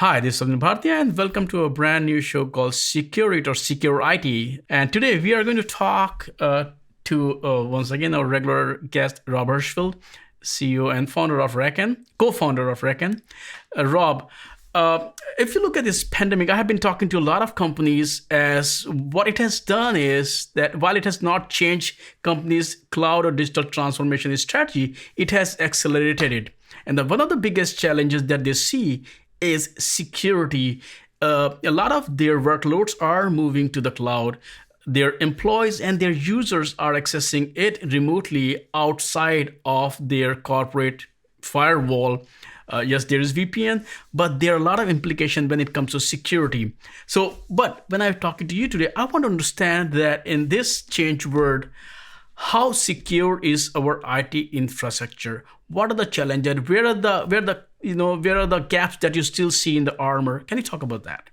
Hi, this is Sabin Bhartia, and welcome to a brand new show called Secure It or Secure IT. And today we are going to talk to once again our regular guest, Rob Hirschfeld, CEO and founder of RackN, co-founder of RackN. Rob, if you look at this pandemic, I have been talking to a lot of companies as what it has done is that while it has not changed companies' cloud or digital transformation strategy, it has accelerated it. And one of the biggest challenges that they see is security. A lot of their workloads are moving to the cloud. Their employees and their users are accessing it remotely outside of their corporate firewall. Yes, there is VPN, but there are a lot of implications when it comes to security. But when I'm talking to you today, I want to understand that in this change world, how secure is our IT infrastructure? What are the challenges? Where are the gaps that you still see in the armor? Can you talk about that?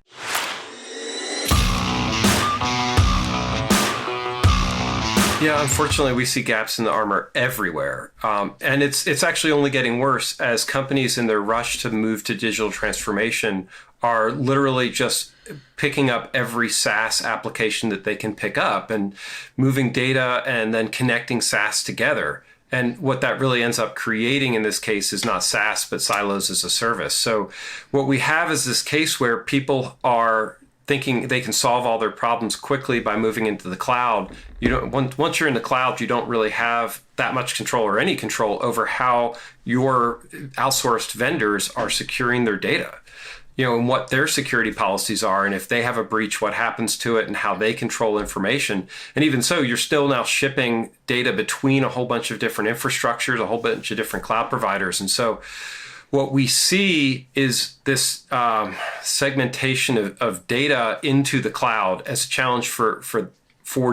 Yeah, unfortunately, we see gaps in the armor everywhere. And it's actually only getting worse as companies in their rush to move to digital transformation are literally just picking up every SaaS application that they can pick up and moving data and then connecting SaaS together. And what that really ends up creating in this case is not SaaS, but silos as a service. So what we have is this case where people are thinking they can solve all their problems quickly by moving into the cloud. Once you're in the cloud, you don't really have that much control or any control over how your outsourced vendors are securing their data. And what their security policies are, and if they have a breach, what happens to it and how they control information. And even so, you're still now shipping data between a whole bunch of different infrastructures, a whole bunch of different cloud providers. And so what we see is this segmentation of data into the cloud as a challenge for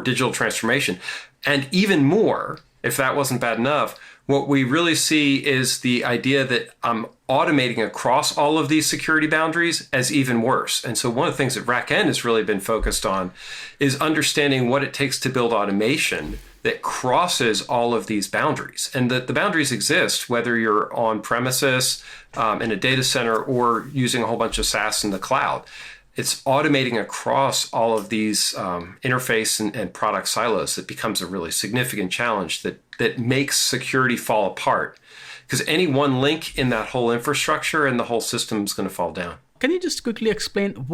digital transformation. And even more, if that wasn't bad enough, what we really see is the idea that I'm automating across all of these security boundaries as even worse. And so one of the things that RackN has really been focused on is understanding what it takes to build automation that crosses all of these boundaries. And the boundaries exist, whether you're on premises, in a data center, or using a whole bunch of SaaS in the cloud. It's automating across all of these interface and product silos that becomes a really significant challenge that makes security fall apart. Because any one link in that whole infrastructure and the whole system is going to fall down. Can you just quickly explain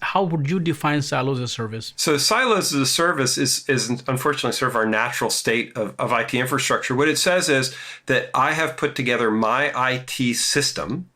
how would you define silos as a service? So silos as a service is unfortunately sort of our natural state of IT infrastructure. What it says is that I have put together my IT system,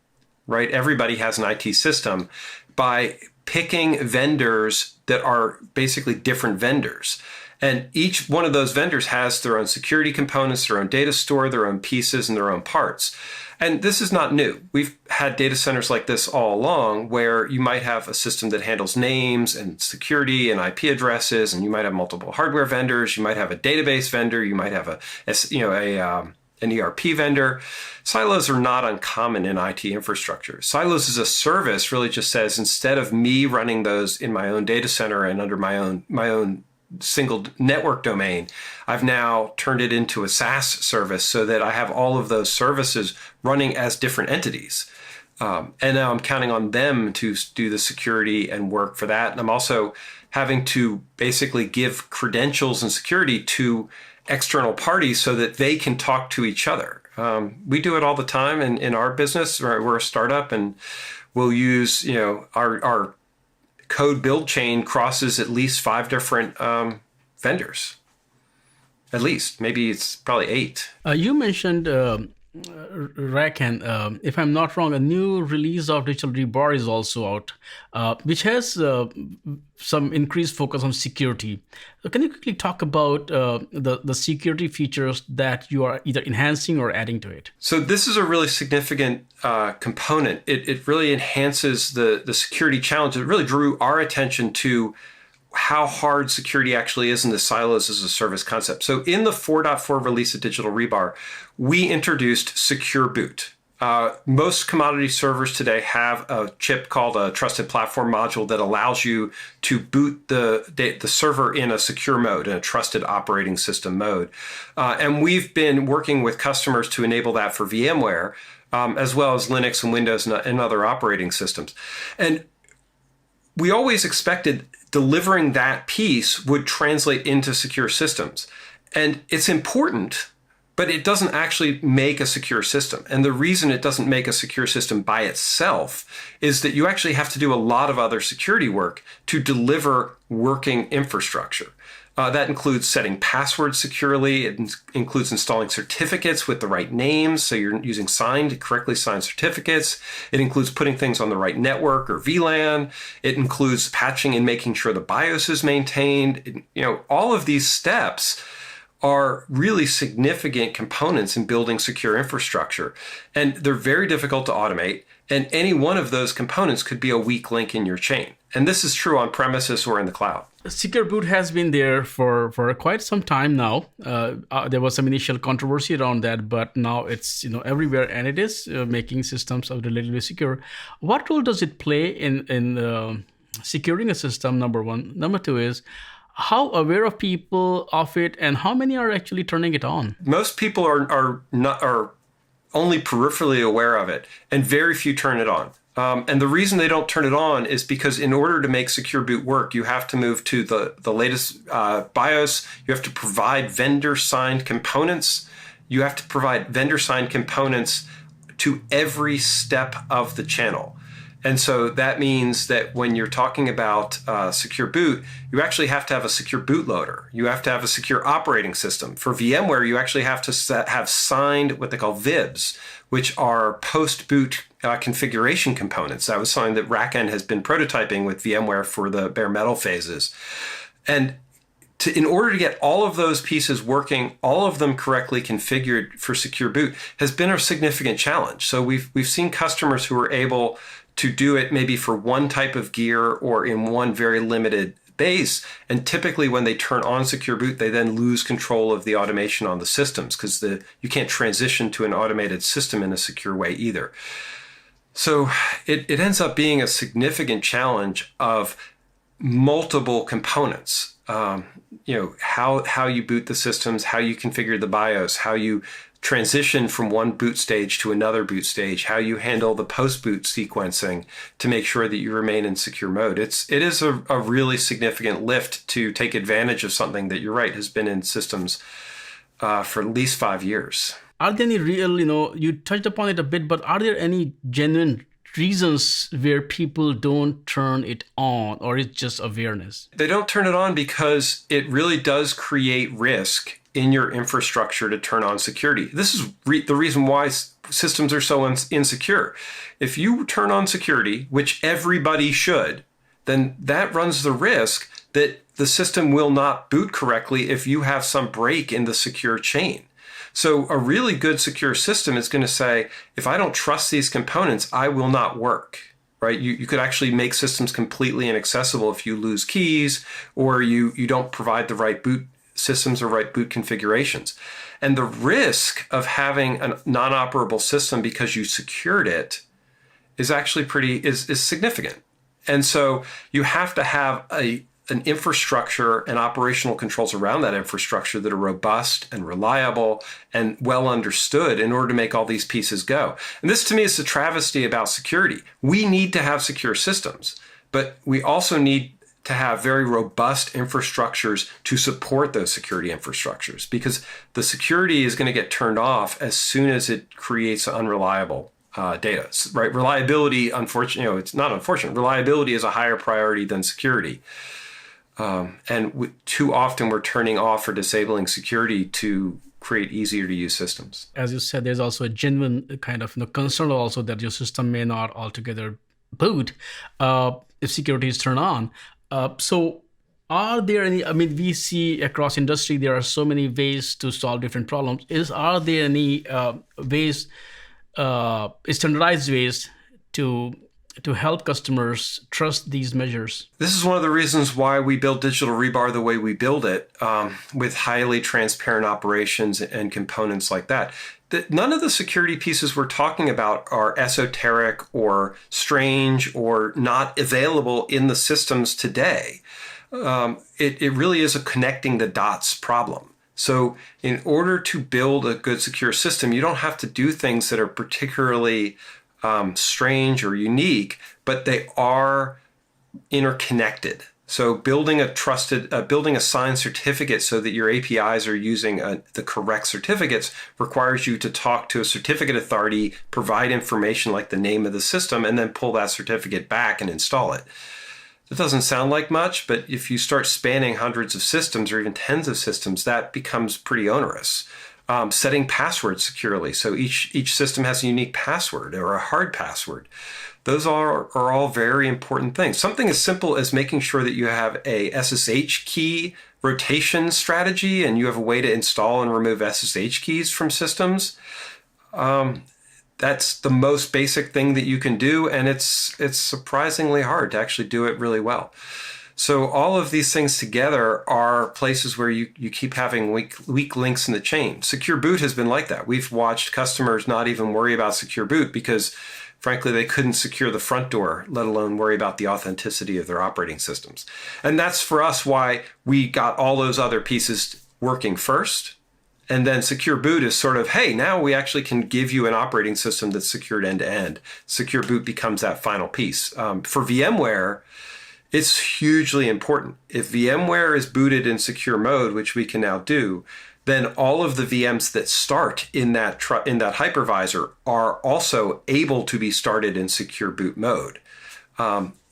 right? Everybody has an IT system by picking vendors that are basically different vendors. And each one of those vendors has their own security components, their own data store, their own pieces, and their own parts. And this is not new. We've had data centers like this all along where you might have a system that handles names and security and IP addresses, and you might have multiple hardware vendors. You might have a database vendor. You might have an ERP vendor. Silos are not uncommon in IT infrastructure. Silos as a service really just says instead of me running those in my own data center and under my own single network domain, I've now turned it into a SaaS service so that I have all of those services running as different entities. And now I'm counting on them to do the security and work for that. And I'm also having to basically give credentials and security to external parties so that they can talk to each other. We do it all the time in our business. We're a startup, and we'll use our code build chain crosses at least 5 different vendors. At least, maybe it's probably 8. You mentioned RackN. If I'm not wrong, a new release of Digital Rebar is also out, which has some increased focus on security. So can you quickly talk about the security features that you are either enhancing or adding to it? So this is a really significant component. It really enhances the security challenge. It really drew our attention to how hard security actually is in the silos as a service concept. So in the 4.4 release of Digital Rebar, we introduced Secure Boot. Most commodity servers today have a chip called a Trusted Platform Module that allows you to boot the server in a secure mode, in a trusted operating system mode. And we've been working with customers to enable that for VMware. as well as Linux and Windows and other operating systems. And we always expected delivering that piece would translate into secure systems. And it's important, but it doesn't actually make a secure system. And the reason it doesn't make a secure system by itself is that you actually have to do a lot of other security work to deliver working infrastructure. That includes setting passwords securely. It includes installing certificates with the right names, so you're using correctly signed certificates. It includes putting things on the right network or VLAN. It includes patching and making sure the BIOS is maintained. All of these steps are really significant components in building secure infrastructure. And they're very difficult to automate. And any one of those components could be a weak link in your chain. And this is true on premises or in the cloud. Secure boot has been there for quite some time now. There was some initial controversy around that, but now it's everywhere, and it is making systems relatively secure. What role does it play in securing a system? Number one. Number two is, how aware of people of it, and how many are actually turning it on? Most people are only peripherally aware of it, and very few turn it on. And the reason they don't turn it on is because in order to make secure boot work, you have to move to the latest BIOS. You have to provide vendor-signed components. You have to provide vendor-signed components to every step of the channel. And so that means that when you're talking about secure boot, you actually have to have a secure bootloader. You have to have a secure operating system. For VMware, you actually have to have signed what they call VIBs, which are post-boot configuration components. That was something that RackN has been prototyping with VMware for the bare metal phases. And in order to get all of those pieces working, all of them correctly configured for secure boot, has been a significant challenge. So we've seen customers who are able to do it maybe for one type of gear or in one very limited base. And typically when they turn on secure boot, they then lose control of the automation on the systems, because you can't transition to an automated system in a secure way either. So it ends up being a significant challenge of multiple components. How you boot the systems, how you configure the BIOS, how you transition from one boot stage to another boot stage, how you handle the post-boot sequencing to make sure that you remain in secure mode. It is a really significant lift to take advantage of something that, you're right, has been in systems for at least 5 years. Are there any real, you touched upon it a bit, but are there any genuine reasons where people don't turn it on, or it's just awareness? They don't turn it on because it really does create risk in your infrastructure to turn on security. This is the reason why systems are so insecure. If you turn on security, which everybody should, then that runs the risk that the system will not boot correctly if you have some break in the secure chain. So a really good secure system is going to say, if I don't trust these components, I will not work. Right? You could actually make systems completely inaccessible if you lose keys or you don't provide the right boot systems or right boot configurations. And the risk of having a non-operable system because you secured it is actually is significant. And so you have to have an infrastructure and operational controls around that infrastructure that are robust and reliable and well understood in order to make all these pieces go. And this to me is a travesty about security. We need to have secure systems, but we also need to have very robust infrastructures to support those security infrastructures, because the security is going to get turned off as soon as it creates unreliable data, right? Reliability, unfortunately, it's not unfortunate. Reliability is a higher priority than security. Too often we're turning off or disabling security to create easier to use systems. As you said, there's also a genuine kind of concern also that your system may not altogether boot if security is turned on. So are there any, we see across industry, there are so many ways to solve different problems. Are there any standardized ways to help customers trust these measures? This is one of the reasons why we build Digital Rebar the way we build it, with highly transparent operations and components like that. None of the security pieces we're talking about are esoteric or strange or not available in the systems today. It really is a connecting the dots problem. So in order to build a good secure system, you don't have to do things that are particularly strange or unique, but they are interconnected. So building a signed certificate so that your APIs are using the correct certificates requires you to talk to a certificate authority, provide information like the name of the system, and then pull that certificate back and install it. It doesn't sound like much, but if you start spanning hundreds of systems or even tens of systems, that becomes pretty onerous. Setting passwords securely. So each system has a unique password or a hard password. Those are all very important things. Something as simple as making sure that you have a SSH key rotation strategy and you have a way to install and remove SSH keys from systems. That's the most basic thing that you can do, and it's surprisingly hard to actually do it really well. So all of these things together are places where you keep having weak links in the chain. Secure boot has been like that. We've watched customers not even worry about secure boot because, frankly, they couldn't secure the front door, let alone worry about the authenticity of their operating systems. And that's for us why we got all those other pieces working first. And then secure boot is sort of, hey, now we actually can give you an operating system that's secured end to end. Secure boot becomes that final piece. For VMware, it's hugely important. If VMware is booted in secure mode, which we can now do, then all of the VMs that start in that hypervisor are also able to be started in secure boot mode.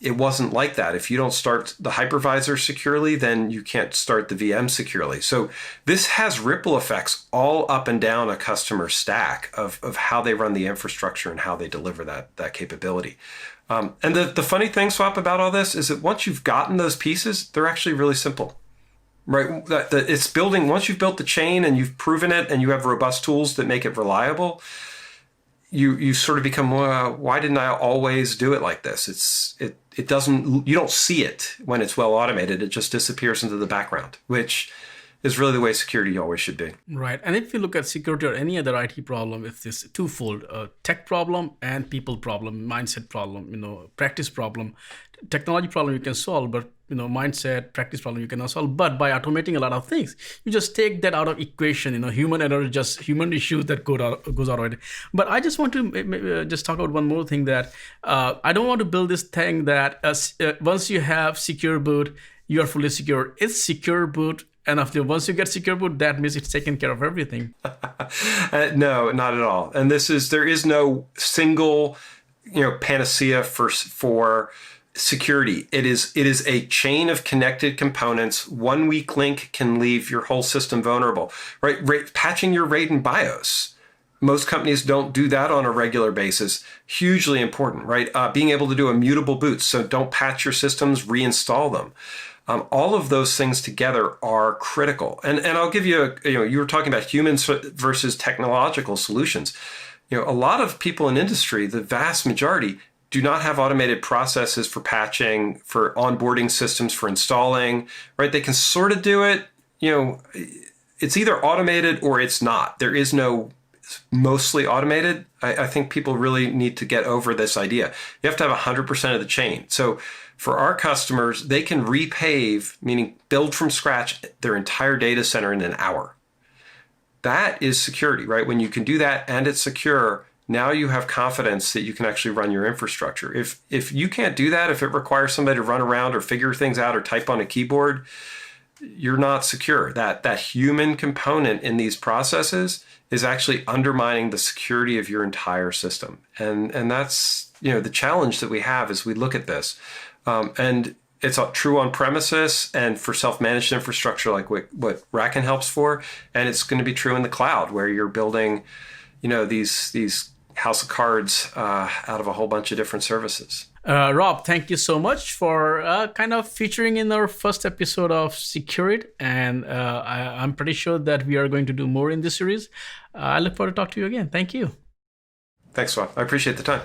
It wasn't like that. If you don't start the hypervisor securely, then you can't start the VM securely. So this has ripple effects all up and down a customer stack of how they run the infrastructure and how they deliver that capability. And the funny thing, Swap, about all this is that once you've gotten those pieces, they're actually really simple. Right? It's building, once you've built the chain and you've proven it and you have robust tools that make it reliable, you sort of become, why didn't I always do it like this? It doesn't, you don't see it when it's well automated. It just disappears into the background, which is really the way security always should be. Right. And if you look at security or any other IT problem, it's this twofold, tech problem and people problem, mindset problem, practice problem. Technology problem you can solve, but mindset, practice problem you cannot solve. But by automating a lot of things, you just take that out of equation. Human error is just human issues that goes out of it. But I just want to just talk about one more thing that I don't want to build this thing that once you have secure boot, you are fully secure. It's secure boot. And once you get secure boot, that means it's taken care of everything. No, not at all. And there is no single, panacea for security. It is a chain of connected components. One weak link can leave your whole system vulnerable. Right? Patching your RAID and BIOS. Most companies don't do that on a regular basis. Hugely important, right? Being able to do immutable boots. So don't patch your systems, reinstall them. All of those things together are critical. And I'll give you you were talking about humans versus technological solutions. A lot of people in industry, the vast majority, do not have automated processes for patching, for onboarding systems, for installing, right? They can sort of do it. It's either automated or it's not. There is no mostly automated. I think people really need to get over this idea. You have to have 100% of the chain. So for our customers, they can repave, meaning build from scratch, their entire data center in an hour. That is security, right? When you can do that and it's secure, now you have confidence that you can actually run your infrastructure. If you can't do that, if it requires somebody to run around or figure things out or type on a keyboard, you're not secure. That human component in these processes is actually undermining the security of your entire system. And that's the challenge that we have as we look at this. And it's true on premises and for self-managed infrastructure like what RackN helps for. And it's going to be true in the cloud where you're building these house of cards out of a whole bunch of different services. Rob, thank you so much for kind of featuring in our first episode of Secure It. And I'm pretty sure that we are going to do more in this series. I look forward to talk to you again. Thank you. Thanks, Swap. I appreciate the time.